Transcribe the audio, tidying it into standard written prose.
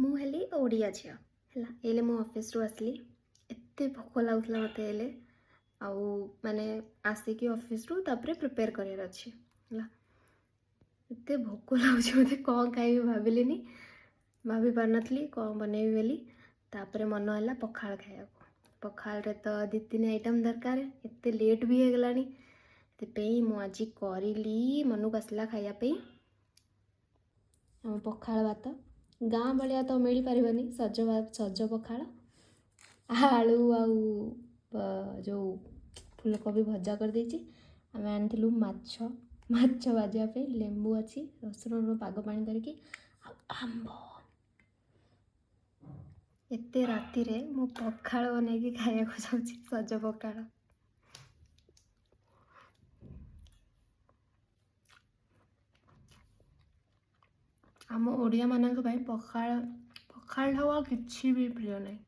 ମୁଁ ହେଲି ଓଡ଼ିଆ ଝିଅ ହେଲା। ଏଇଲେ ମୁଁ ଅଫିସରୁ ଆସିଲି, ଏତେ ଭୋକ ଲାଗୁଥିଲା ମୋତେ। ହେଲେ ଆଉ ମାନେ ଆସିକି ଅଫିସରୁ ତାପରେ ପ୍ରିପେୟାର କରିବାର ଅଛି ହେଲା। ଏତେ ଭୋକ ଲାଗୁଛି ମୋତେ, କ'ଣ ଖାଇବି ଭାବିଲିନି, ଭାବି ପାରିନଥିଲି କ'ଣ ବନେଇବି ବୋଲି। ତାପରେ ମନ ହେଲା ପଖାଳ ଖାଇବାକୁ। ପଖାଳରେ ତ 2-3 ଆଇଟମ୍ ଦରକାର, ଏତେ ଲେଟ୍ ବି ହେଇଗଲାଣି। ସେଥିପାଇଁ ମୁଁ ଆଜି କରିଲି, ମନକୁ ଆସିଲା ଖାଇବା ପାଇଁ ଆମ ପଖାଳ ଭାତ। ଗାଁ ଭଳିଆ ତ ମିଳିପାରିବନି ସଜ ପଖାଳ, ଆଳୁ ଆଉ ଯେଉଁ ଫୁଲକୋବି ଭଜା କରିଦେଇଛି। ଆମେ ଆଣିଥିଲୁ ମାଛ ଭାଜିବା ପାଇଁ, ଲେମ୍ବୁ ଅଛି, ରସୁଣ ପାଗ ପାଣି କରିକି, ଆଉ ଆମ୍ବ। ଏତେ ରାତିରେ ମୁଁ ପଖାଳ ବନେଇକି ଖାଇବାକୁ ଯାଉଛି, ସଜ ପଖାଳ। ଆମ ଓଡ଼ିଆମାନଙ୍କ ପାଇଁ ପଖାଳ ଠାରୁ ଆଉ କିଛି ବି ପ୍ରିୟ ନାହିଁ।